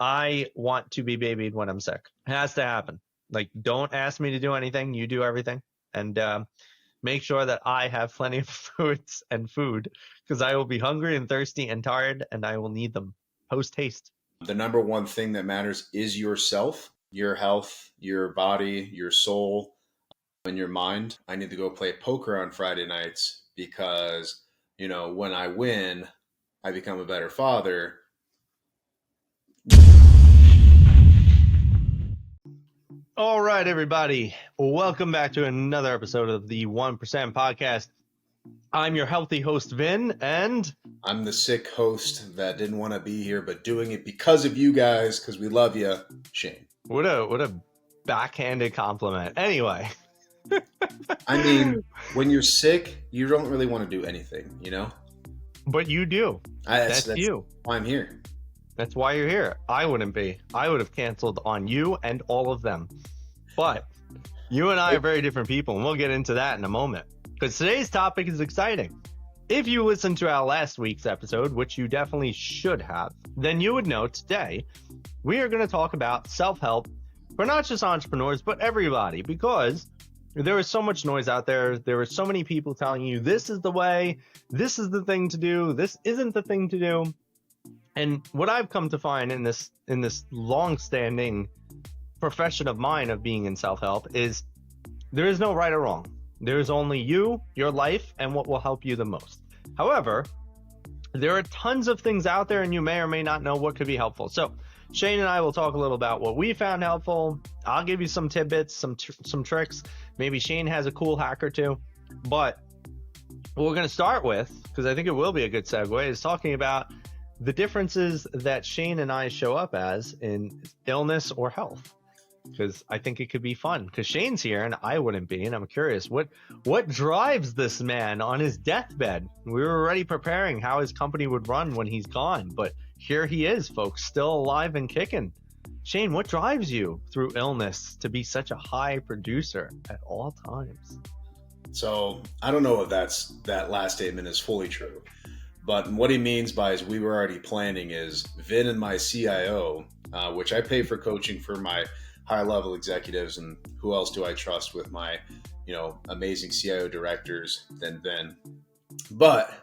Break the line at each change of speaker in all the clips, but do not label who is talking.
I want to be babied when I'm sick. It has to happen. Like, don't ask me to do anything. You do everything. And make sure that I have plenty of fruits and food because I will be hungry and thirsty and tired and I will need them post haste.
The number one thing that matters is yourself, your health, your body, your soul, and your mind. I need to go play poker on Friday nights because, when I win, I become a better father.
All right, everybody. Welcome back to another episode of the 1% Podcast. I'm your healthy host, Vin, and
I'm the sick host that didn't want to be here, but doing it because of you guys, because we love you, Shane.
What a backhanded compliment. Anyway.
I mean, when you're sick, you don't really want to do anything,
But you do. That's you.
Why I'm here.
That's why you're here. I wouldn't be. I would have canceled on you and all of them. But you and I are very different people, and we'll get into that in a moment. Because today's topic is exciting. If you listened to our last week's episode, which you definitely should have, then you would know today we are going to talk about self-help for not just entrepreneurs, but everybody. Because there is so much noise out there. There are so many people telling you this is the way, this is the thing to do, this isn't the thing to do. And what I've come to find in this long-standing profession of mine of being in self-help is there is no right or wrong. There is only you, your life, and what will help you the most. However, there are tons of things out there and you may or may not know what could be helpful. So Shane and I will talk a little about what we found helpful. I'll give you some tidbits, some tricks. Maybe Shane has a cool hack or two. But what we're going to start with, because I think it will be a good segue, is talking about the differences that Shane and I show up as in illness or health, because I think it could be fun because Shane's here and I wouldn't be. And I'm curious what drives this man on his deathbed. We were already preparing how his company would run when he's gone, but here he is, folks, still alive and kicking. Shane, what drives you through illness to be such a high producer at all times?
So I don't know if that last statement is fully true. But what he means by is we were already planning is Vin and my CIO, which I pay for coaching for my higher level executives, and who else do I trust with my, amazing CIO directors than Vin. But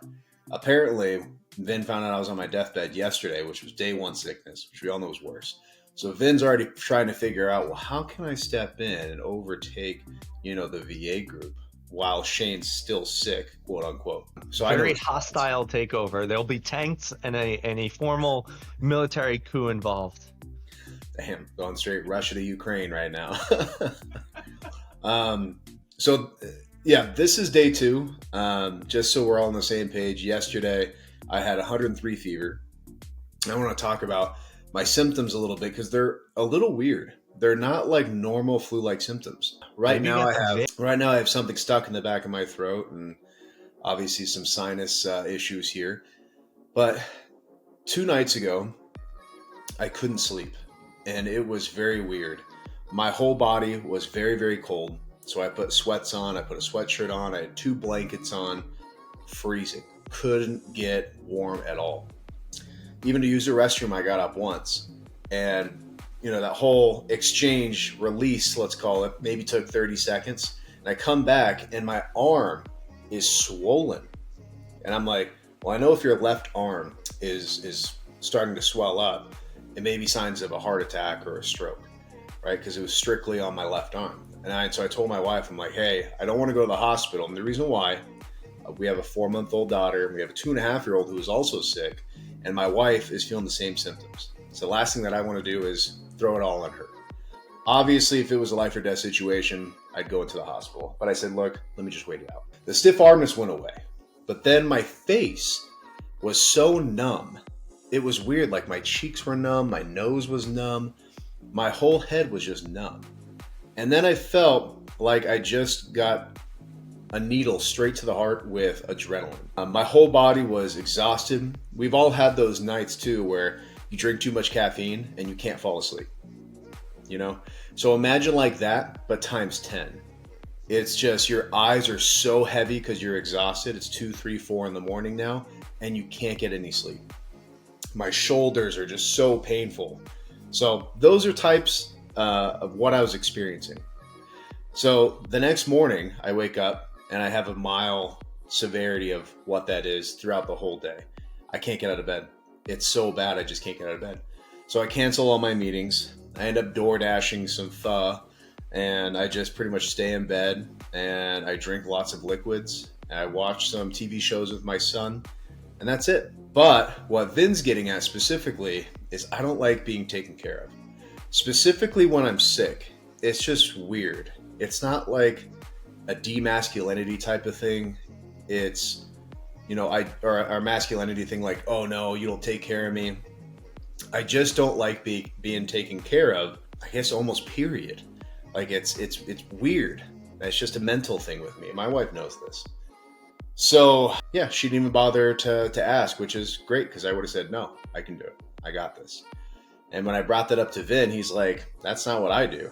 apparently Vin found out I was on my deathbed yesterday, which was day one sickness, which we all know is worse. So Vin's already trying to figure out, well, how can I step in and overtake, the VA group while Shane's still sick, quote unquote. So
very hostile takeover. There'll be tanks and a formal military coup involved.
Damn, going straight Russia to Ukraine right now. So this is day two. Just so we're all on the same page. Yesterday, I had 103 fever. I want to talk about my symptoms a little bit because they're a little weird. They're not like normal flu-like symptoms. Right now I have something stuck in the back of my throat and obviously some sinus issues here. But 2 nights ago, I couldn't sleep and it was very weird. My whole body was very, very cold. So I put sweats on, I put a sweatshirt on, I had 2 blankets on, freezing. Couldn't get warm at all. Even to use the restroom, I got up once. And that whole exchange release, let's call it, maybe took 30 seconds. And I come back and my arm is swollen. And I'm like, well, I know if your left arm is starting to swell up, it may be signs of a heart attack or a stroke, right? Because it was strictly on my left arm. And so I told my wife, I'm like, hey, I don't want to go to the hospital. And the reason why, we have a 4-month-old daughter, and we have a 2.5-year-old who is also sick. And my wife is feeling the same symptoms. So the last thing that I want to do is throw it all on her. Obviously, if it was a life or death situation, I'd go into the hospital. But I said, look, let me just wait it out. The stiff armness went away. But then my face was so numb. It was weird. Like my cheeks were numb. My nose was numb. My whole head was just numb. And then I felt like I just got a needle straight to the heart with adrenaline. My whole body was exhausted. We've all had those nights too where you drink too much caffeine and you can't fall asleep. So imagine like that, but times 10. It's just your eyes are so heavy because you're exhausted. It's 2, 3, 4 in the morning now, and you can't get any sleep. My shoulders are just so painful. So those are types of what I was experiencing. So the next morning, I wake up and I have a mild severity of what that is throughout the whole day. I can't get out of bed. It's so bad, I just can't get out of bed. So I cancel all my meetings. I end up door dashing some pho, and I just pretty much stay in bed and I drink lots of liquids. And I watch some TV shows with my son, and that's it. But what Vin's getting at specifically is I don't like being taken care of. Specifically when I'm sick, it's just weird. It's not like a demasculinity type of thing. It's, or our masculinity thing, like, oh no, you don't take care of me. I just don't like being taken care of, I guess almost period. Like it's weird. It's just a mental thing with me. My wife knows this. So yeah, she didn't even bother to ask, which is great because I would have said, no, I can do it. I got this. And when I brought that up to Vin, he's like, that's not what I do.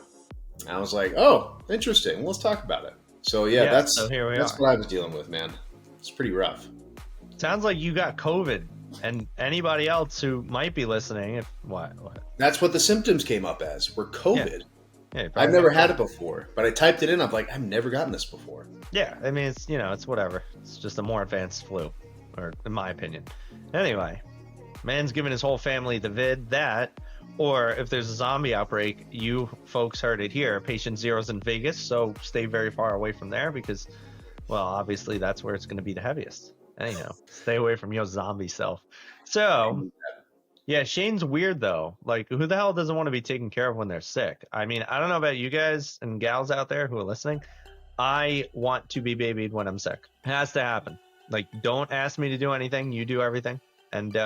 And I was like, oh, interesting. Let's talk about it. So yeah, that's what I was dealing with, man. It's pretty rough.
Sounds like you got COVID. And anybody else who might be listening, what?
That's what the symptoms came up as, were COVID.
Yeah,
I've never had it before, but I typed it in. I'm like, I've never gotten this before.
Yeah, I mean, it's it's whatever. It's just a more advanced flu, or in my opinion. Anyway, man's giving his whole family the vid. That, or if there's a zombie outbreak, you folks heard it here. Patient Zero's in Vegas, so stay very far away from there because, well, obviously that's where it's going to be the heaviest. Anyhow, stay away from your zombie self. So, yeah, Shane's weird though. Like, who the hell doesn't want to be taken care of when they're sick? I mean, I don't know about you guys and gals out there who are listening. I want to be babied when I'm sick. It has to happen. Like, don't ask me to do anything. You do everything. And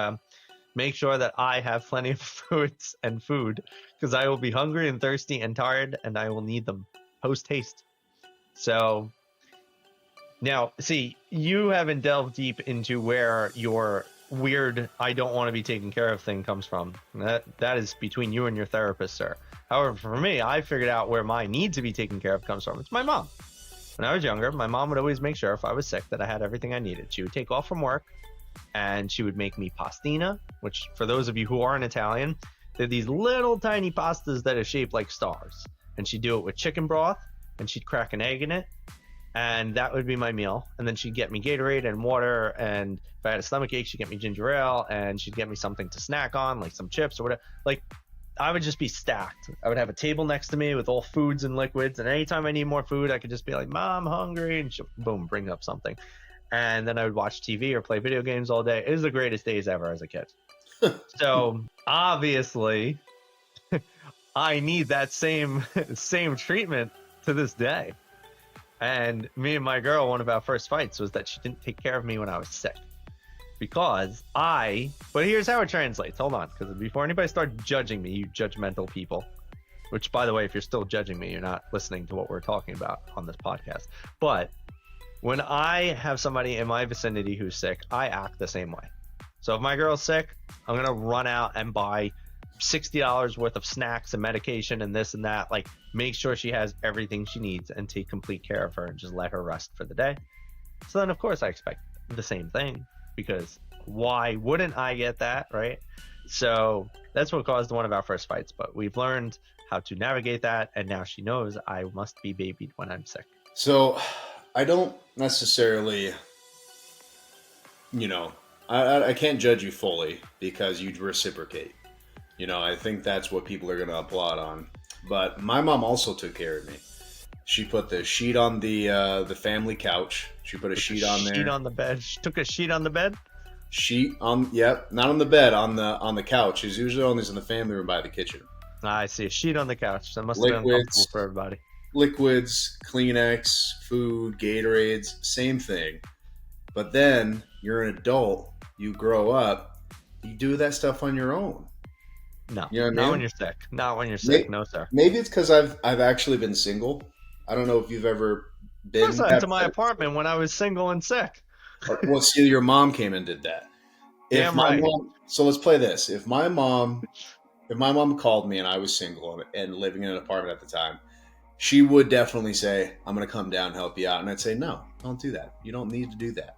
make sure that I have plenty of fruits and food because I will be hungry and thirsty and tired and I will need them post haste. So now, see, you haven't delved deep into where your weird I don't want to be taken care of thing comes from. That is between you and your therapist, sir. However, for me, I figured out where my need to be taken care of comes from. It's my mom. When I was younger, my mom would always make sure if I was sick that I had everything I needed. She would take off from work and she would make me pastina, which for those of you who aren't Italian, they're these little tiny pastas that are shaped like stars. And she'd do it with chicken broth and she'd crack an egg in it. And that would be my meal. And then she'd get me Gatorade and water. And if I had a stomach ache, she'd get me ginger ale. And she'd get me something to snack on, like some chips or whatever. Like, I would just be stacked. I would have a table next to me with all foods and liquids. And anytime I need more food, I could just be like, Mom, hungry. And she'll, boom, bring up something. And then I would watch TV or play video games all day. It was the greatest days ever as a kid. So, obviously, I need that same treatment to this day. And me and my girl, one of our first fights was that she didn't take care of me when I was sick. But here's how it translates. Hold on, because before anybody starts judging me, you judgmental people, which, by the way, if you're still judging me, you're not listening to what we're talking about on this podcast. But when I have somebody in my vicinity who's sick, I act the same way. So if my girl's sick, I'm going to run out and buy $60 worth of snacks and medication and this and that. Like, make sure she has everything she needs and take complete care of her and just let her rest for the day. So then, of course, I expect the same thing because why wouldn't I get that, right? So that's what caused one of our first fights. But we've learned how to navigate that, and now she knows I must be babied when I'm sick.
So I don't necessarily, I can't judge you fully because you reciprocate. I think that's what people are going to applaud on. But my mom also took care of me. She put the sheet on the family couch. She put a sheet on there.
Sheet on the bed. She took a sheet on the bed.
Sheet on, yep, not on the bed, on the couch. She's usually always in the family room by the kitchen.
I see a sheet on the couch. That must have been uncomfortable for everybody.
Liquids, Kleenex, food, Gatorades, same thing. But then you're an adult. You grow up. You do that stuff on your own.
No, not when you're sick. Not when you're sick. No, sir.
Maybe it's because I've actually been single. I don't know if you've ever been.
I went to my apartment when I was single and sick.
Well, see, your mom came and did that.
Damn right.
So let's play this. If my mom called me and I was single and living in an apartment at the time, she would definitely say, "I'm going to come down and help you out," and I'd say, "No, don't do that. You don't need to do that.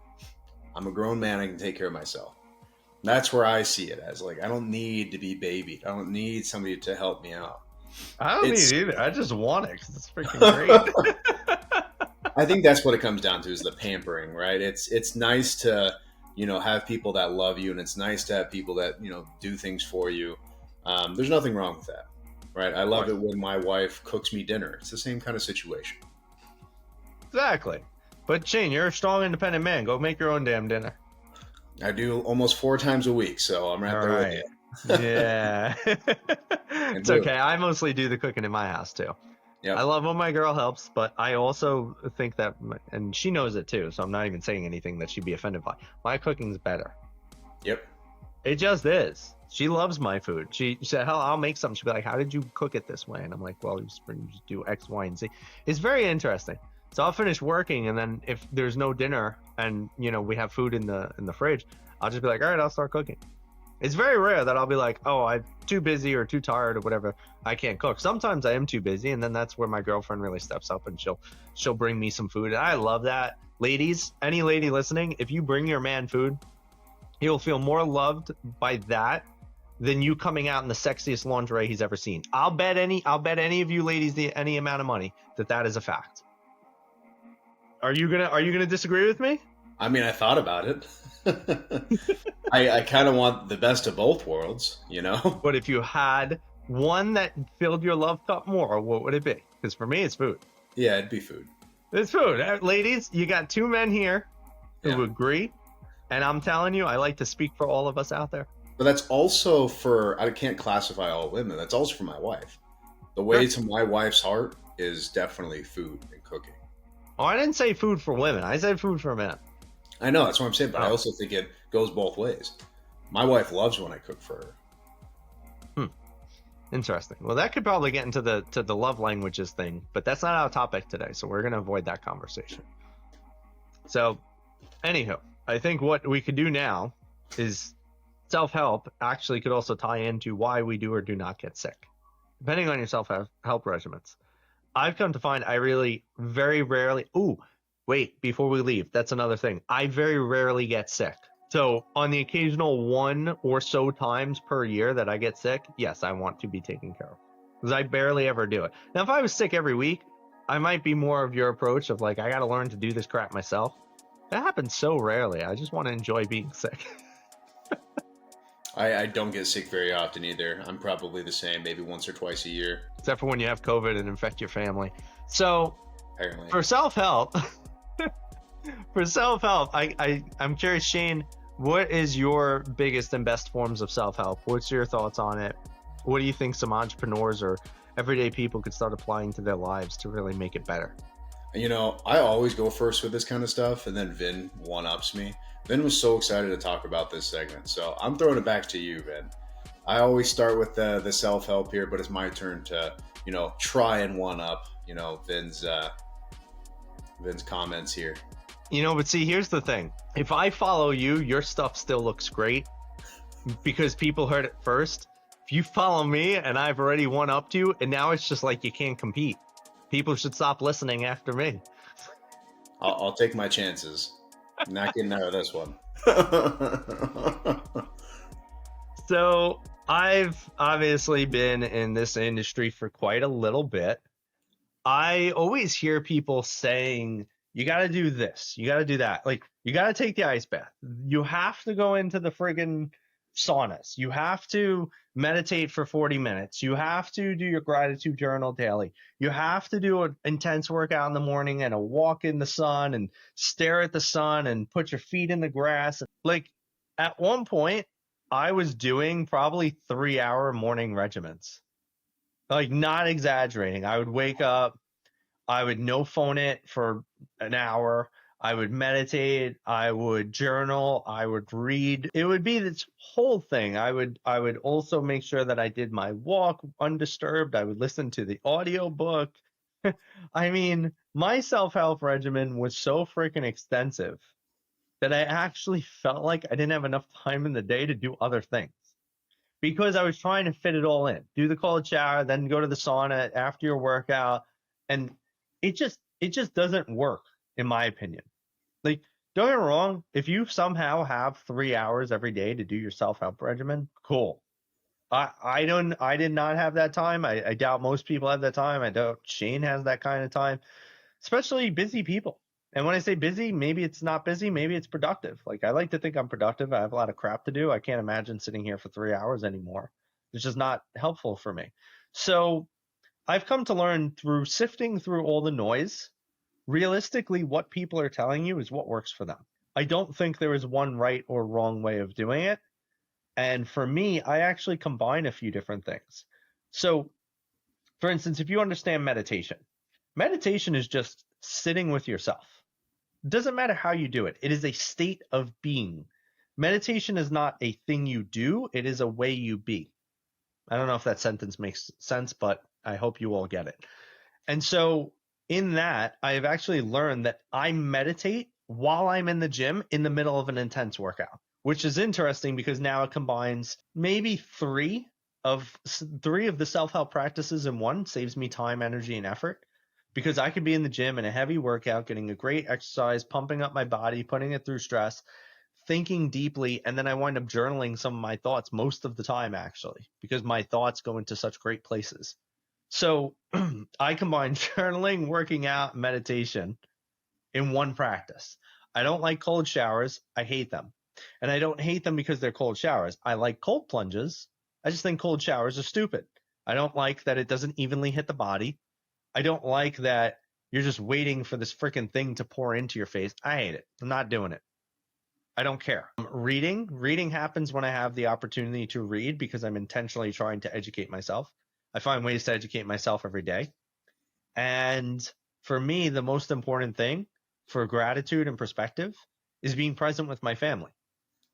I'm a grown man. I can take care of myself." That's where I see it as. Like, I don't need to be babied. I don't need somebody to help me out.
I don't need
It's
it either. I just want it because it's freaking great.
I think that's what it comes down to, is the pampering, right? It's nice to, have people that love you, and it's nice to have people that, do things for you. There's nothing wrong with that, right? I
Of
love
course.
it when my wife cooks me dinner. It's the same kind of situation.
Exactly. But Shane, you're a strong, independent man. Go make your own damn dinner.
I do almost 4 times a week, so I'm right
All
there with
right.
you.
Yeah.
And
It's
do.
okay. I mostly do the cooking in my house too. I
Yep.
love when my girl helps, but I also think that, and she knows it too, so I'm not even saying anything that she'd be offended by. My cooking's better.
Yep.
It just is. She loves my food. She said, "Hell, I'll make something." She'll be like, "How did you cook it this way?" And I'm like, "Well, you just do X, Y, and Z." It's very interesting. So I'll finish working, and then if there's no dinner, and we have food in the fridge, I'll just be like, "All right, I'll start cooking." It's very rare that I'll be like, "Oh, I'm too busy or too tired or whatever. I can't cook." Sometimes I am too busy, and then that's where my girlfriend really steps up, and she'll bring me some food. And I love that. Ladies, any lady listening, if you bring your man food, he'll feel more loved by that than you coming out in the sexiest lingerie he's ever seen. I'll bet any of you ladies any amount of money that is a fact. Are you gonna disagree with me?
I mean, I thought about it. I kind of want the best of both worlds,
But if you had one that filled your love cup more, what would it be? Because for me, it's food.
Yeah, it'd be food.
It's food. Ladies, you got two men here
Yeah.
who agree, and I'm telling you, I like to speak for all of us out there.
But that's also for, I can't classify all women. That's also for my wife. The way
Sure.
to my wife's heart is definitely food and cooking.
Oh, I didn't say food for women. I said food for men.
I know, that's what I'm saying, but I
Oh.
also think it goes both ways. My wife loves when I cook for her.
Hmm. Interesting. Well, that could probably get into the love languages thing, but that's not our topic today, so we're gonna avoid that conversation. So, anywho, I think what we could do now is self-help actually could also tie into why we do or do not get sick, depending on your self-help regimens. I've come to find I really very rarely. Ooh, wait, before we leave, that's another thing. I very rarely get sick. So, on the occasional one or so times per year that I get sick, yes, I want to be taken care of because I barely ever do it. Now, if I was sick every week, I might be more of your approach of like, I got to learn to do this crap myself. That happens so rarely. I just want to enjoy being sick.
I don't get sick very often either. I'm probably the same, maybe once or twice a year,
Except for when you have COVID and infect your family. So,
apparently.
for self-help, I'm curious, Shane, what is your biggest and best forms of self-help? What's your thoughts on it? What do you think some entrepreneurs or everyday people could start applying to their lives to really make it better?
I always go first with this kind of stuff, and then Vin one-ups me. Vin was so excited to talk about this segment, so I'm throwing it back to you, Vin. I always start with the self-help here, but it's my turn to, try and one-up, Vin's comments here.
But see, here's the thing. If I follow you, your stuff still looks great because people heard it first. If you follow me and I've already one upped you, and now it's just like you can't compete. People should stop listening after me.
I'll take my chances. Not getting out of this one.
So I've obviously been in this industry for quite a little bit. I always hear people saying, you got to do this, you got to do that. Like, you got to take the ice bath. You have to go into the friggin' saunas. You have to meditate for 40 minutes. You have to do your gratitude journal daily. You have to do an intense workout in the morning and a walk in the sun and stare at the sun and put your feet in the grass. Like, at one point, I was doing probably 3-hour morning regimens. Like, not exaggerating. I would wake up, I would no phone it for an hour. I would meditate. I would journal. I would read. It would be this whole thing. I would also make sure that I did my walk undisturbed. I would listen to the audio book. I mean, my self-help regimen was so freaking extensive that I actually felt like I didn't have enough time in the day to do other things because I was trying to fit it all in. Do the cold shower, then go to the sauna after your workout, and it just doesn't work in my opinion. Like, Don't get me wrong. If you somehow have 3 hours every day to do your self-help regimen, cool. I did not have that time. I doubt most people have that time. I doubt Shane has that kind of time, especially busy people. And when I say busy, maybe it's not busy, maybe it's productive. Like I like to think I'm productive. I have a lot of crap to do. I can't imagine sitting here for 3 hours anymore. It's just not helpful for me. So I've come to learn through sifting through all the noise, realistically, what people are telling you is what works for them. I don't think there is one right or wrong way of doing it. And for me, I actually combine a few different things. So, for instance, if you understand meditation, meditation is just sitting with yourself. It doesn't matter how you do it, it is a state of being. Meditation is not a thing you do, it is a way you be. I don't know if that sentence makes sense, but I hope you all get it. And so, in that, I have actually learned that I meditate while I'm in the gym in the middle of an intense workout, which is interesting because now it combines maybe three of the self-help practices in one, saves me time, energy, and effort. Because I could be in the gym in a heavy workout, getting a great exercise, pumping up my body, putting it through stress, thinking deeply, and then I wind up journaling some of my thoughts most of the time, actually, because my thoughts go into such great places. So I combine journaling, working out, meditation in one practice. I don't like cold showers. I hate them. And I don't hate them because they're cold showers. I like cold plunges. I just think cold showers are stupid. I don't like that it doesn't evenly hit the body. I don't like that you're just waiting for this freaking thing to pour into your face. I hate it. I'm not doing it. I don't care. Reading happens when I have the opportunity to read because I'm intentionally trying to educate myself. I find ways to educate myself every day. And for me, the most important thing for gratitude and perspective is being present with my family.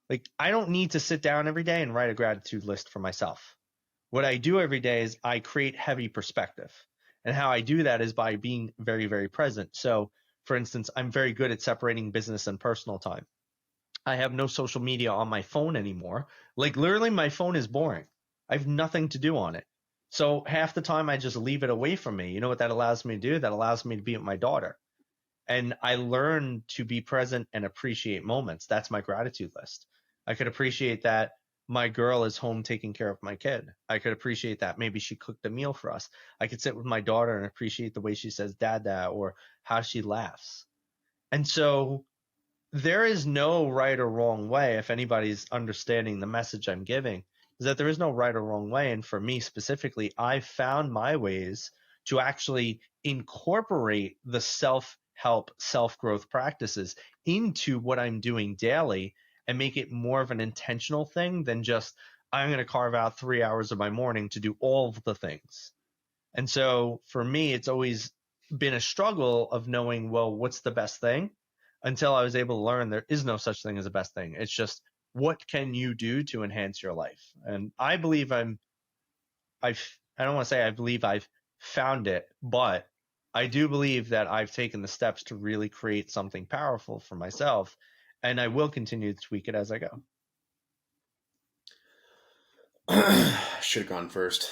Like, I don't need to sit down every day and write a gratitude list for myself. What I do every day is I create heavy perspective. And how I do that is by being very, very present. So, for instance, I'm very good at separating business and personal time. I have no social media on my phone anymore. Like literally my phone is boring. I have nothing to do on it. So half the time I just leave it away from me. You know what that allows me to do? That allows me to be with my daughter. And I learn to be present and appreciate moments. That's my gratitude list. I could appreciate that my girl is home taking care of my kid. I could appreciate that maybe she cooked a meal for us. I could sit with my daughter and appreciate the way she says dad dad or how she laughs. And so there is no right or wrong way if anybody's understanding the message I'm giving is that there is no right or wrong way. And for me specifically, I found my ways to actually incorporate the self-help, self-growth practices into what I'm doing daily and make it more of an intentional thing than just I'm going to carve out 3 hours of my morning to do all of the things. And so for me, it's always been a struggle of knowing, well, what's the best thing until I was able to learn there is no such thing as a best thing. It's just what can you do to enhance your life? And I believe I don't want to say I believe I've found it, but I do believe that I've taken the steps to really create something powerful for myself. And I will continue to tweak it as I go.
Should have gone first.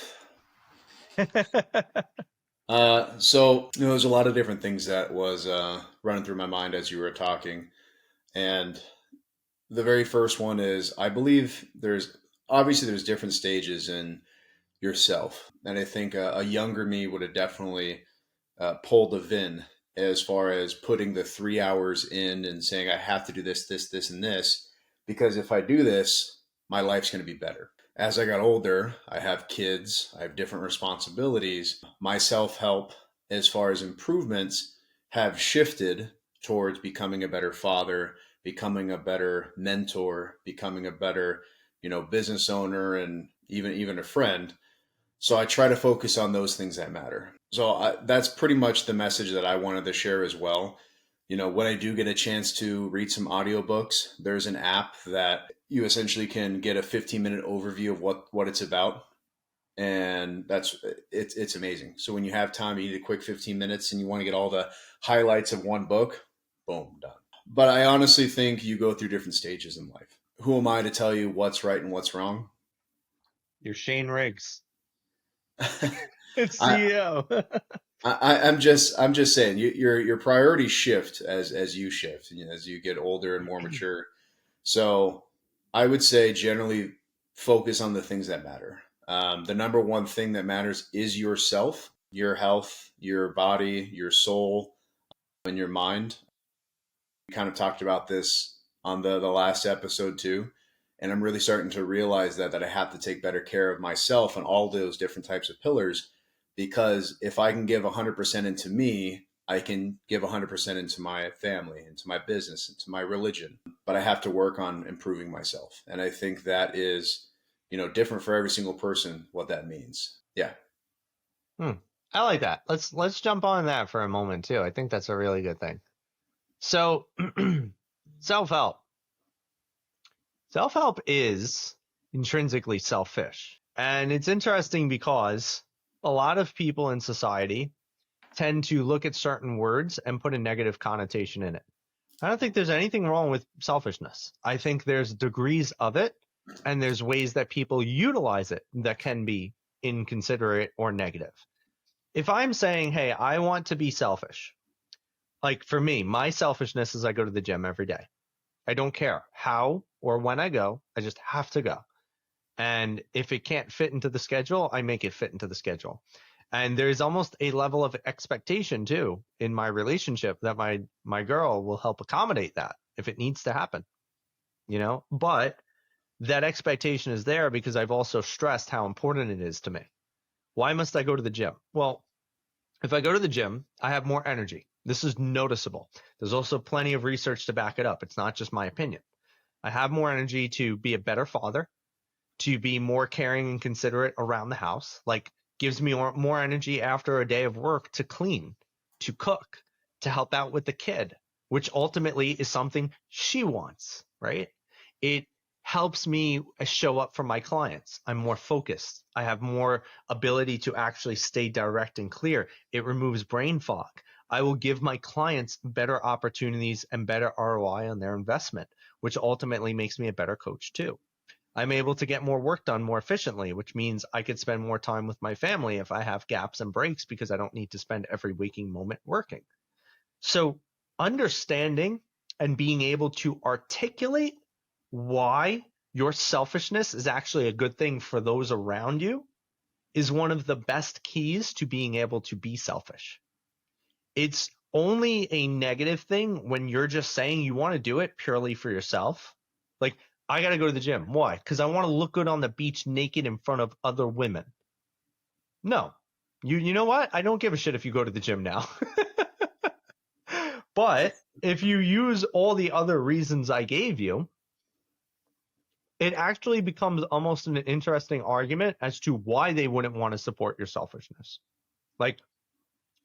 So there's a lot of different things that was running through my mind as you were talking, and the very first one is I believe there's different stages in yourself, and I think a younger me would have definitely pulled a VIN as far as putting the 3 hours in and saying I have to do this, this, this, and this because if I do this, my life's going to be better. As I got older, I have kids, I have different responsibilities. My self help, as far as improvements, have shifted towards becoming a better father, becoming a better mentor, becoming a better, business owner, and even a friend. So I try to focus on those things that matter. So that's pretty much the message that I wanted to share as well. When I do get a chance to read some audiobooks, there's an app that you essentially can get a 15-minute overview of what it's about. And it's amazing. So when you have time, you need a quick 15 minutes and you want to get all the highlights of one book, boom, done. But I honestly think you go through different stages in life. Who am I to tell you what's right and what's wrong?
You're Shane Riggs. It's
I,
CEO.
I'm just saying your priorities shift as you shift, as you get older and more mature. So I would say generally focus on the things that matter. The number one thing that matters is yourself, your health, your body, your soul, and your mind. We kind of talked about this on the last episode too. And I'm really starting to realize that I have to take better care of myself and all those different types of pillars, because if I can give 100% into me, I can give 100% into my family, into my business, into my religion. But I have to work on improving myself. And I think that is, different for every single person what that means. Yeah.
Hmm. I like that. Let's jump on that for a moment too. I think that's a really good thing. So, self-help. Self-help is intrinsically selfish. And it's interesting because a lot of people in society tend to look at certain words and put a negative connotation in it. I don't think there's anything wrong with selfishness. I think there's degrees of it, and there's ways that people utilize it that can be inconsiderate or negative. If I'm saying, hey, I want to be selfish, like for me, my selfishness is I go to the gym every day. I don't care how or when I go, I just have to go. And if it can't fit into the schedule, I make it fit into the schedule. And there's almost a level of expectation too in my relationship that my girl will help accommodate that if it needs to happen, But that expectation is there because I've also stressed how important it is to me. Why must I go to the gym? Well, if I go to the gym, I have more energy. This is noticeable. There's also plenty of research to back it up. It's not just my opinion. I have more energy to be a better father, to be more caring and considerate around the house, like gives me more energy after a day of work to clean, to cook, to help out with the kid, which ultimately is something she wants, right? It helps me show up for my clients. I'm more focused. I have more ability to actually stay direct and clear. It removes brain fog. I will give my clients better opportunities and better ROI on their investment, which ultimately makes me a better coach too. I'm able to get more work done more efficiently, which means I could spend more time with my family if I have gaps and breaks because I don't need to spend every waking moment working. So, understanding and being able to articulate why your selfishness is actually a good thing for those around you is one of the best keys to being able to be selfish. It's only a negative thing when you're just saying you want to do it purely for yourself. Like, I got to go to the gym. Why? Because I want to look good on the beach naked in front of other women. No. You know what? I don't give a shit if you go to the gym now. But if you use all the other reasons I gave you, it actually becomes almost an interesting argument as to why they wouldn't want to support your selfishness. Like,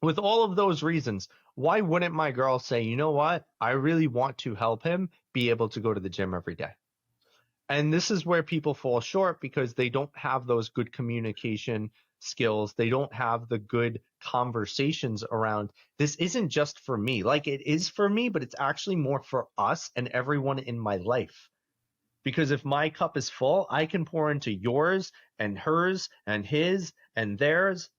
with all of those reasons, why wouldn't my girl say, you know what? I really want to help him be able to go to the gym every day. And this is where people fall short because they don't have those good communication skills. They don't have the good conversations around this isn't just for me. Like it is for me, but it's actually more for us and everyone in my life. Because if my cup is full, I can pour into yours and hers and his and theirs,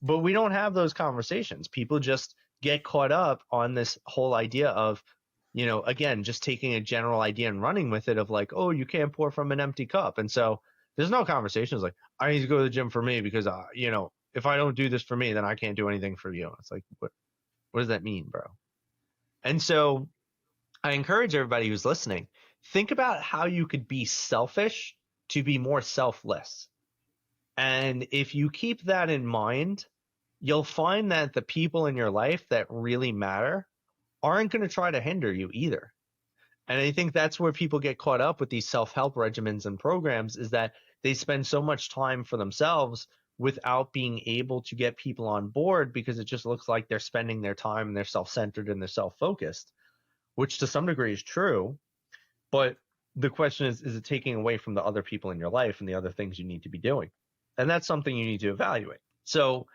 but we don't have those conversations. People just get caught up on this whole idea of, again, just taking a general idea and running with it of like, oh, you can't pour from an empty cup. And so there's no conversations like, I need to go to the gym for me because, if I don't do this for me, then I can't do anything for you. It's like, what does that mean, bro? And so I encourage everybody who's listening, think about how you could be selfish to be more selfless. And if you keep that in mind, you'll find that the people in your life that really matter aren't going to try to hinder you either. And I think that's where people get caught up with these self-help regimens and programs is that they spend so much time for themselves without being able to get people on board because it just looks like they're spending their time and they're self-centered and they're self-focused, which to some degree is true. But the question is it taking away from the other people in your life and the other things you need to be doing? And that's something you need to evaluate. So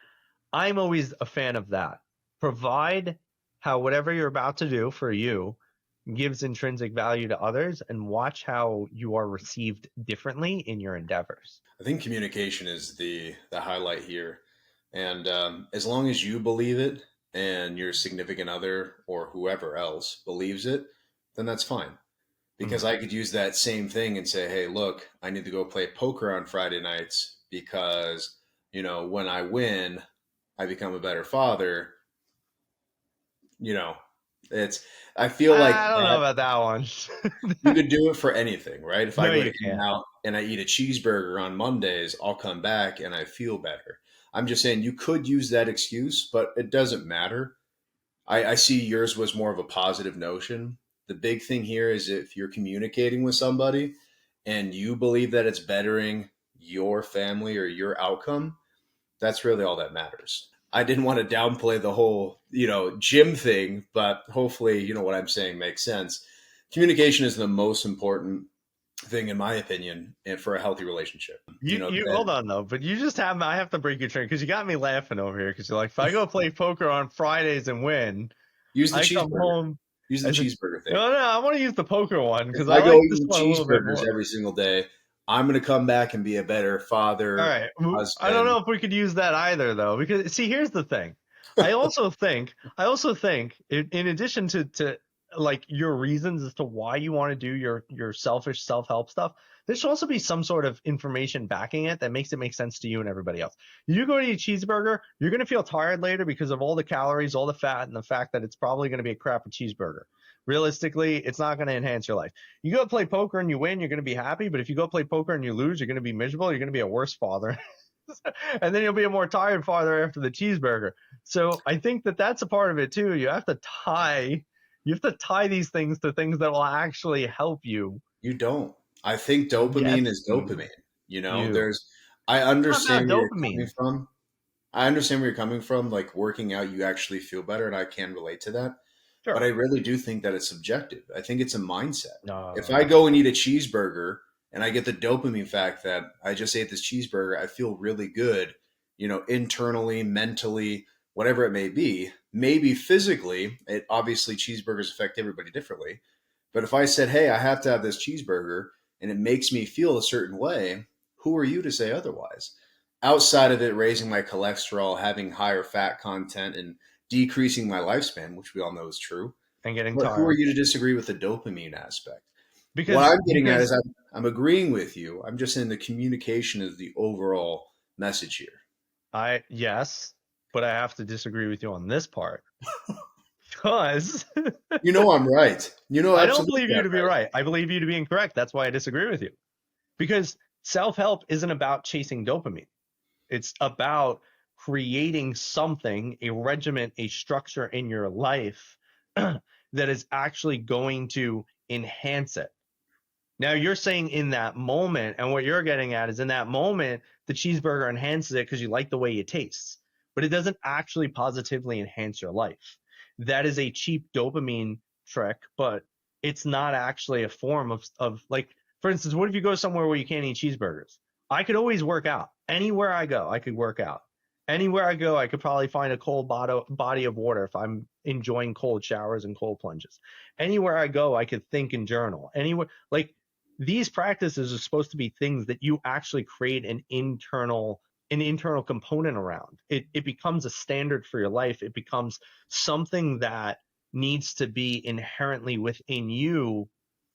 I'm always a fan of that. Provide how whatever you're about to do for you gives intrinsic value to others and watch how you are received differently in your endeavors.
I think communication is the highlight here. And as long as you believe it and your significant other or whoever else believes it, then that's fine. Because
Mhm.
I could use that same thing and say, hey, look, I need to go play poker on Friday nights because, when I win, I become a better father. You know, it's, I feel like
I don't know
that
about that one.
you could do it for anything, right? If I
No,
go to
you
In and
can't.
Out and I eat a cheeseburger on Mondays, I'll come back and I feel better. I'm just saying you could use that excuse, but it doesn't matter. I see yours was more of a positive notion. The big thing here is if you're communicating with somebody and you believe that it's bettering your family or your outcome, that's really all that matters. I didn't want to downplay the whole, gym thing, but hopefully, what I'm saying makes sense. Communication is the most important thing, in my opinion, and for a healthy relationship.
You
That
hold on though, but you just have I have to break your train because you got me laughing over here because you're like, if I go play poker on Fridays and win,
use the
I come
cheeseburger.
home
Use the
as a
cheeseburger thing.
no, no. I want to use the poker one
If
because
I
I
go
like this
eating
one a little bit
cheeseburgers
more.
every single day, I'm going to come back and be a better
All
father,
right. I don't
husband.
know if we could use that either though, because see, here's the thing. I also think in addition to like your reasons as to why you want to do your selfish self-help stuff, there should also be some sort of information backing it that makes it make sense to you and everybody else. You go to eat a cheeseburger, you're going to feel tired later because of all the calories, all the fat, and the fact that it's probably going to be a crappy cheeseburger. Realistically, it's not going to enhance your life. You go play poker and you win, you're going to be happy. But if you go play poker and you lose, you're going to be miserable. You're going to be a worse father. And then you'll be a more tired father after the cheeseburger. So I think that that's a part of it too. You have to tie these things to things that will actually help you.
You don't. I think
Yes,
dopamine is
you
dopamine.
you.
There's, I
It's not about
understand where you're coming
dopamine.
from. I understand where you're coming from. Like working out, you actually feel better, and I can relate to that. But I
Sure.
really do think that it's subjective. I think it's a mindset. If I
No.
go and eat a cheeseburger and I get the dopamine fact that I just ate this cheeseburger, I feel really good, internally, mentally, whatever it may be. Maybe physically, it obviously cheeseburgers affect everybody differently. But if I said, hey, I have to have this cheeseburger and it makes me feel a certain way, who are you to say otherwise? Outside of it raising my cholesterol, having higher fat content, and decreasing my lifespan, which we all know is true.
And getting
But who are
tired.
you to disagree with the dopamine aspect? What
Because
I'm getting at is
because
I'm agreeing with you. I'm just saying the communication is the overall message here.
I yes, but I have to disagree with you on this part. Because
You know I'm right. You know
I don't
absolutely
believe
I'm
you to be
right.
right. I believe you to be incorrect. That's why I disagree with you. Because self help isn't about chasing dopamine, it's about creating something, a regiment, a structure in your life that is actually going to enhance it. Now you're saying in that moment, and what you're getting at is in that moment, the cheeseburger enhances it because you like the way it tastes, but it doesn't actually positively enhance your life. That is a cheap dopamine trick, but it's not actually a form of like, for instance, what if you go somewhere where you can't eat cheeseburgers? I could always work out. Anywhere I go, I could work out. Anywhere I go, I could probably find a cold body of water if I'm enjoying cold showers and cold plunges. Anywhere I go, I could think and journal. Anywhere, like these practices are supposed to be things that you actually create an internal component around. It becomes a standard for your life. It becomes something that needs to be inherently within you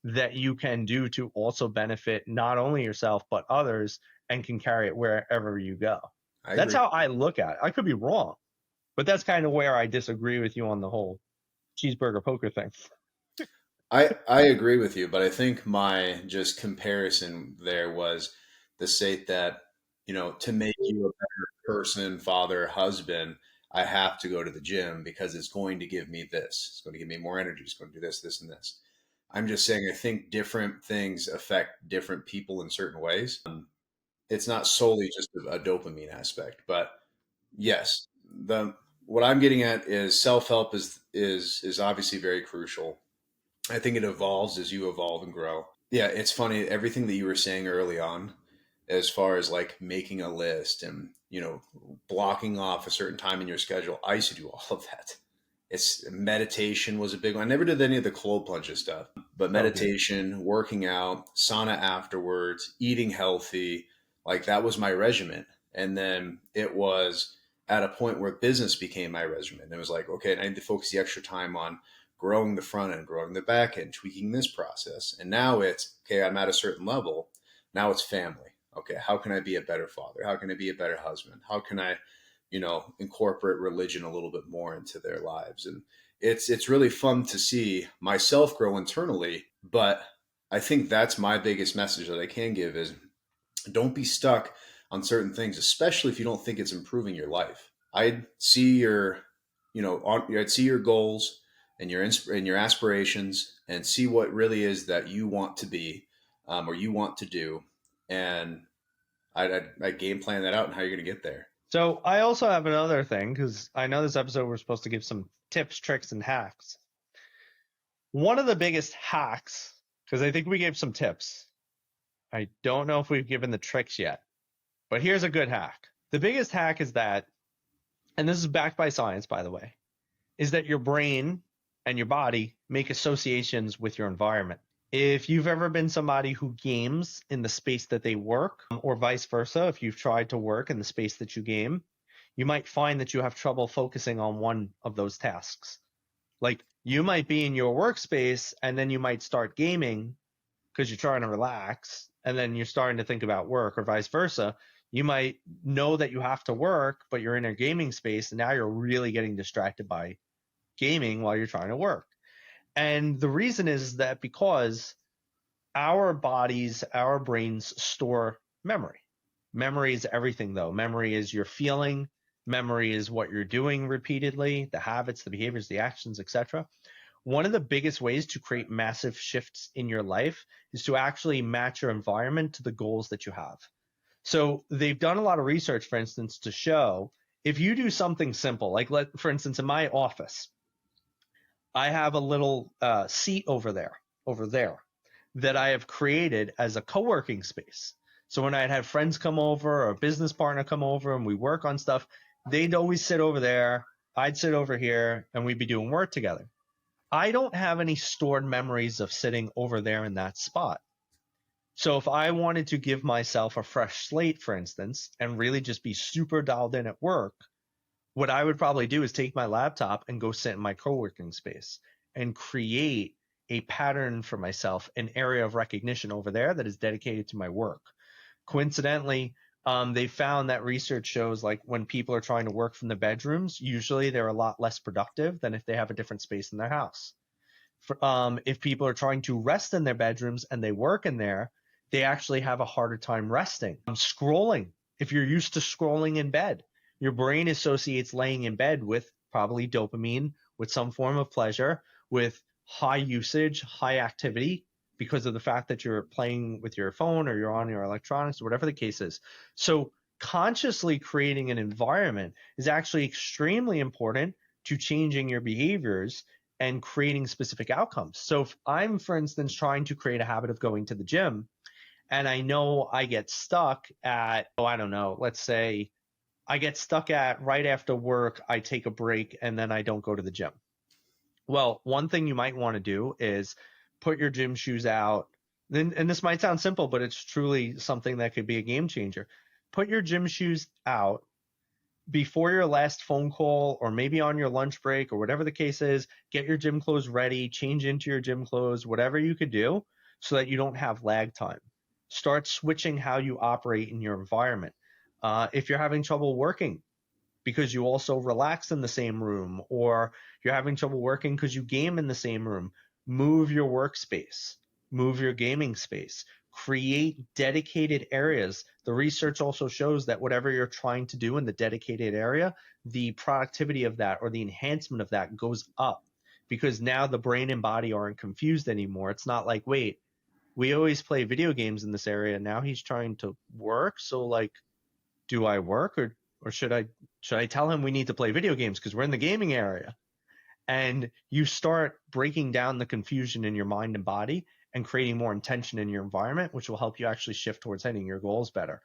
that you can do to also benefit not only yourself but others and can carry it wherever you go.
I
That's
agree.
how I look at it. I could be wrong, but that's kind of where I disagree with you on the whole cheeseburger poker thing.
I agree with you, but I think my just comparison there was the state that, to make you a better person, father, husband, I have to go to the gym because it's going to give me this. It's going to give me more energy. It's going to do this, this, and this. I'm just saying I think different things affect different people in certain ways. It's not solely just a dopamine aspect, but yes, the what I'm getting at is self-help is obviously very crucial. I think it evolves as you evolve and grow. Yeah, it's funny. Everything that you were saying early on, as far as like making a list and, blocking off a certain time in your schedule, I used to do all of that. It's meditation was a big one. I never did any of the cold plunges stuff, but
Oh, good.
meditation, working out, sauna afterwards, eating healthy, like that was my regimen. And then it was at a point where business became my regimen. It was like, okay, I need to focus the extra time on growing the front end, growing the back end, tweaking this process. And now it's, okay, I'm at a certain level. Now it's family. Okay, how can I be a better father? How can I be a better husband? How can I, incorporate religion a little bit more into their lives? And it's really fun to see myself grow internally. But I think that's my biggest message that I can give is don't be stuck on certain things, especially if you don't think it's improving your life. I'd see I'd see your goals and your aspirations, and see what really is that you want to be, or you want to do, and I'd game plan that out and how you're going to get there.
So I also have another thing, because I know this episode we're supposed to give some tips, tricks, and hacks. One of the biggest hacks, because I think we gave some tips. I don't know if we've given the tricks yet, but here's a good hack. The biggest hack is that, and this is backed by science, by the way, is that your brain and your body make associations with your environment. If you've ever been somebody who games in the space that they work, or vice versa, if you've tried to work in the space that you game, you might find that you have trouble focusing on one of those tasks. Like, you might be in your workspace and then you might start gaming because you're trying to relax, and then you're starting to think about work, or vice versa. You might know that you have to work, but you're in a gaming space and now you're really getting distracted by gaming while you're trying to work. And the reason is that because our bodies, our brains store memory. Memory is everything, though. Memory is your feeling. Memory is what you're doing repeatedly, the habits, the behaviors, the actions, etc. One of the biggest ways to create massive shifts in your life is to actually match your environment to the goals that you have. So they've done a lot of research, for instance, to show if you do something simple, like, for instance, in my office, I have a little seat over there, that I have created as a co-working space. So when I'd have friends come over or a business partner come over and we work on stuff, they'd always sit over there. I'd sit over here and we'd be doing work together. I don't have any stored memories of sitting over there in that spot. So if I wanted to give myself a fresh slate, for instance, and really just be super dialed in at work, what I would probably do is take my laptop and go sit in my co-working space and create a pattern for myself, an area of recognition over there that is dedicated to my work. Coincidentally, they found that research shows, like, when people are trying to work from the bedrooms, usually they're a lot less productive than if they have a different space in their house. If people are trying to rest in their bedrooms and they work in there, they actually have a harder time resting. Scrolling. If you're used to scrolling in bed, your brain associates laying in bed with probably dopamine, with some form of pleasure, with high usage, high activity, because of the fact that you're playing with your phone or you're on your electronics, or whatever the case is. So consciously creating an environment is actually extremely important to changing your behaviors and creating specific outcomes. So if I'm, for instance, trying to create a habit of going to the gym, and I know I get stuck at, I don't know, let's say I get stuck at right after work, I take a break and then I don't go to the gym. Well, one thing you might want to do is put your gym shoes out. And this might sound simple, but it's truly something that could be a game changer. Put your gym shoes out before your last phone call, or maybe on your lunch break, or whatever the case is. Get your gym clothes ready, change into your gym clothes, whatever you could do so that you don't have lag time. Start switching how you operate in your environment. If you're having trouble working because you also relax in the same room, or you're having trouble working because you game in the same room, move your workspace, move your gaming space, create dedicated areas. The research also shows that whatever you're trying to do in the dedicated area, the productivity of that, or the enhancement of that, goes up, because now the brain and body aren't confused anymore. It's not like, wait, we always play video games in this area, now he's trying to work, so, like, do I work, or should I tell him we need to play video games because we're in the gaming area? And you start breaking down the confusion in your mind and body and creating more intention in your environment, which will help you actually shift towards hitting your goals better.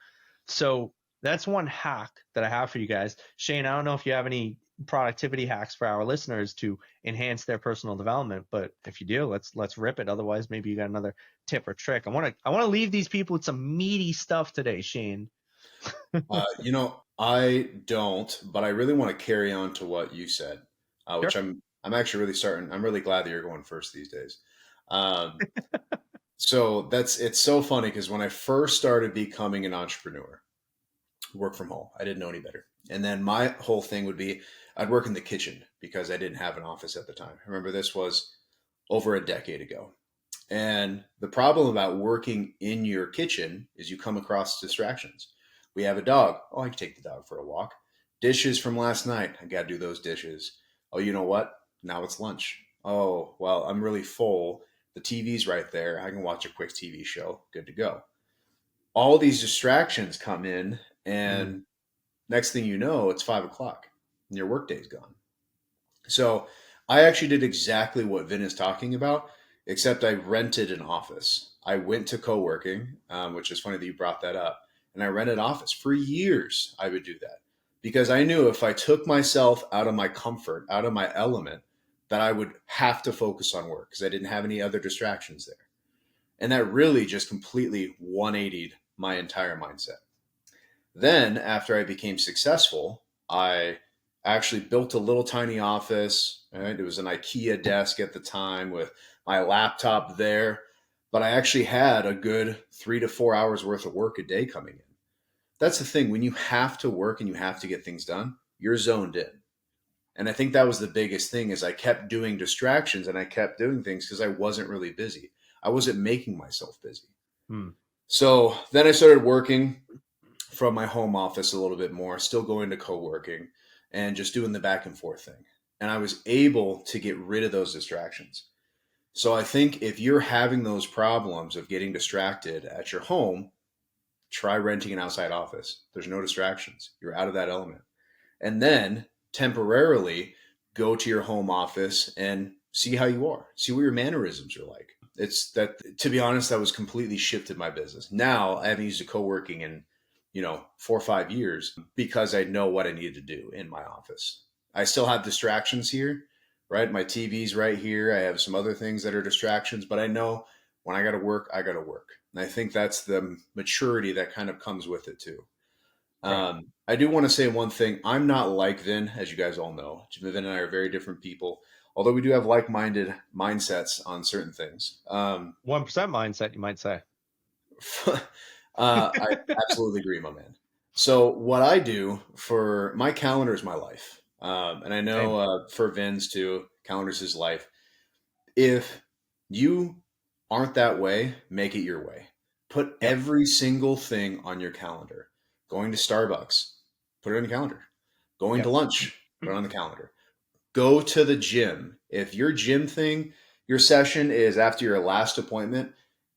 So that's one hack that I have for you guys. Shane, I don't know if you have any productivity hacks for our listeners to enhance their personal development, but if you do, let's rip it. Otherwise, maybe you got another tip or trick. I want to leave these people with some meaty stuff today, Shane.
I don't, but I really want to carry on to what you said, which
Sure.
I'm actually really starting. I'm really glad that you're going first these days. Um, so it's so funny because when I first started becoming an entrepreneur, work from home, I didn't know any better. And then my whole thing would be I'd work in the kitchen because I didn't have an office at the time. Remember, this was over a decade ago. And the problem about working in your kitchen is you come across distractions. We have a dog. Oh, I can take the dog for a walk. Dishes from last night. I got to do those dishes. Oh, you know what? Now it's lunch. Oh, well, I'm really full. The TV's right there. I can watch a quick TV show. Good to go. All these distractions come in,
Mm.
and next thing you know, it's 5 o'clock and your workday's gone. So I actually did exactly what Vin is talking about, except I rented an office. I went to co working, which is funny that you brought that up. And I rented an office. For years, I would do that because I knew if I took myself out of my comfort, out of my element, that I would have to focus on work because I didn't have any other distractions there. And that really just completely 180'd my entire mindset. Then, after I became successful, I actually built a little tiny office. Right? It was an IKEA desk at the time with my laptop there, but I actually had a good 3 to 4 hours worth of work a day coming in. That's the thing. When you have to work and you have to get things done, you're zoned in. And I think that was the biggest thing is I kept doing distractions and I kept doing things because I wasn't really busy. I wasn't making myself busy.
Mm.
So then I started working from my home office a little bit more, still going to co-working and just doing the back and forth thing. And I was able to get rid of those distractions. So I think if you're having those problems of getting distracted at your home, try renting an outside office. There's no distractions. You're out of that element. And then temporarily go to your home office and see how you are. See what your mannerisms are like. It's that, to be honest, that was completely shifted my business. Now I haven't used a co-working in 4 or 5 years because I know what I needed to do in my office. I still have distractions here, right? My TV's right here. I have some other things that are distractions, but I know when I got to work, I got to work. And I think that's the maturity that kind of comes with it too.
Right.
I do want to say one thing. I'm not like Vin, as you guys all know. Vin and I are very different people, although we do have like-minded mindsets on certain things.
1% mindset, you might say.
I absolutely agree, my man. So what I do for my calendar is my life, and I know
Same.
for Vin's too, calendar's his life. If you aren't that way, make it your way. Put
Yep.
every single thing on your calendar. Going to Starbucks, put it on your calendar. Going to
Yep.
lunch, put it on the calendar. Go to the gym. If your gym thing, your session is after your last appointment,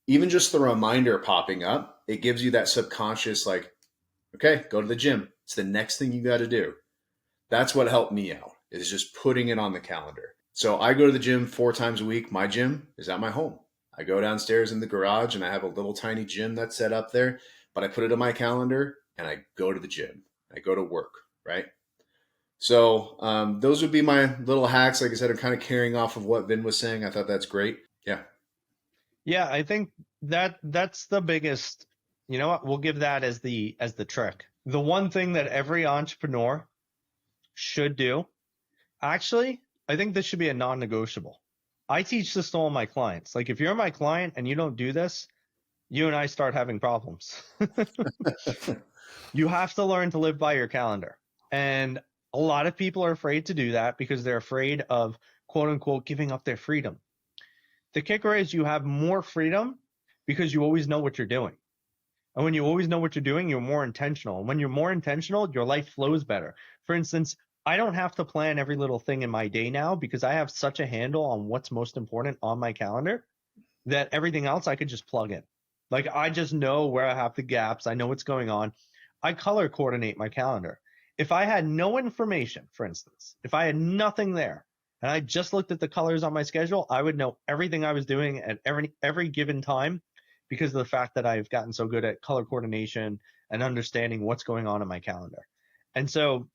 even just the reminder popping up, it gives you that subconscious, like, okay, go to the gym. It's the next thing you got to do. That's what helped me out, is just putting it on the calendar. So I go to the gym 4 times a week. My gym is at my home. I go downstairs in the garage and I have a little tiny gym that's set up there, but I put it on my calendar and I go to the gym. I go to work, right? So those would be my little hacks. Like I said, I'm kind of carrying off of what Vin was saying. I thought that's great. Yeah.
Yeah, I think that's the biggest, you know what? We'll give that as the trick. The one thing that every entrepreneur should do. Actually, I think this should be a non-negotiable. I teach this to all my clients. Like if you're my client and you don't do this, you and I start having problems. You have to learn to live by your calendar. And a lot of people are afraid to do that because they're afraid of quote unquote giving up their freedom. The kicker is you have more freedom because you always know what you're doing. And when you always know what you're doing, you're more intentional. And when you're more intentional, your life flows better. For instance, I don't have to plan every little thing in my day now because I have such a handle on what's most important on my calendar that everything else I could just plug in. Like I just know where I have the gaps. I know what's going on. I color coordinate my calendar. If I had no information, for instance, if I had nothing there and I just looked at the colors on my schedule, I would know everything I was doing at every given time because of the fact that I've gotten so good at color coordination and understanding what's going on in my calendar. And so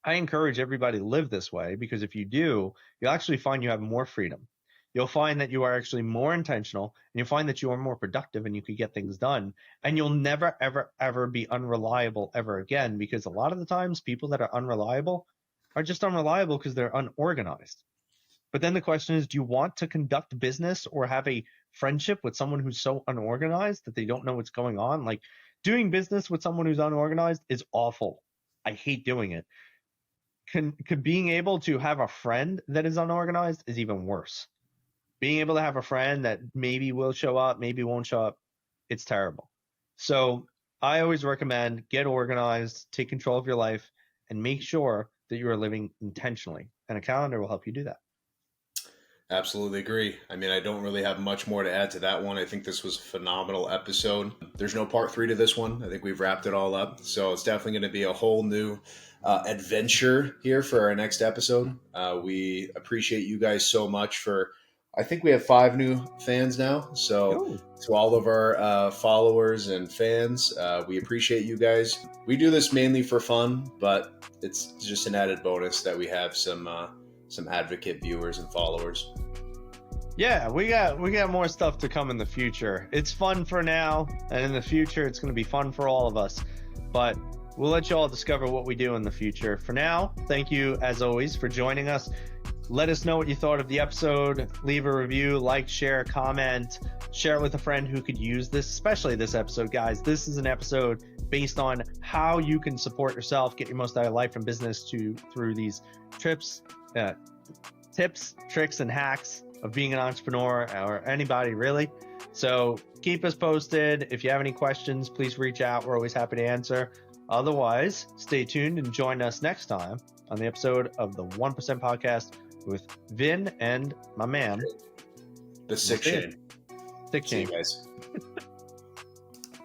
I encourage everybody to live this way because if you do, you'll actually find you have more freedom. you'll find that you are actually more intentional, and you'll find that you are more productive and you can get things done. And you'll never, ever, ever be unreliable ever again, because a lot of the times people that are unreliable are just unreliable because they're unorganized. But then the question is, do you want to conduct business or have a friendship with someone who's so unorganized that they don't know what's going on? Like, doing business with someone who's unorganized is awful. I hate doing it. Being able to have a friend that is unorganized is even worse. Being able to have a friend that maybe will show up, maybe won't show up, it's terrible. So I always recommend get organized, take control of your life, and make sure that you are living intentionally. And a calendar will help you do that.
Absolutely agree. I mean, I don't really have much more to add to that one. I think this was a phenomenal episode. There's no part 3 to this one. I think we've wrapped it all up. So it's definitely going to be a whole new adventure here for our next episode. We appreciate you guys so much for, I think we have 5 new fans now. So
Ooh.
to all of our followers and fans, we appreciate you guys. We do this mainly for fun, but it's just an added bonus that we have some advocate viewers and followers.
Yeah, we got more stuff to come in the future. It's fun for now, and in the future it's going to be fun for all of us. But we'll let you all discover what we do in the future. For now, thank you as always for joining us. Let us know what you thought of the episode. Leave a review, like, share, comment, share it with a friend who could use this, especially this episode, guys. This is an episode based on how you can support yourself, get your most out of life and business through these tips, tricks, and hacks of being an entrepreneur, or anybody really. So keep us posted. If you have any questions, please reach out. We're always happy to answer. Otherwise, stay tuned and join us next time on the episode of the 1% Podcast with Vin and my man,
The Sick Shane.
Sick
See you
Shane.
guys.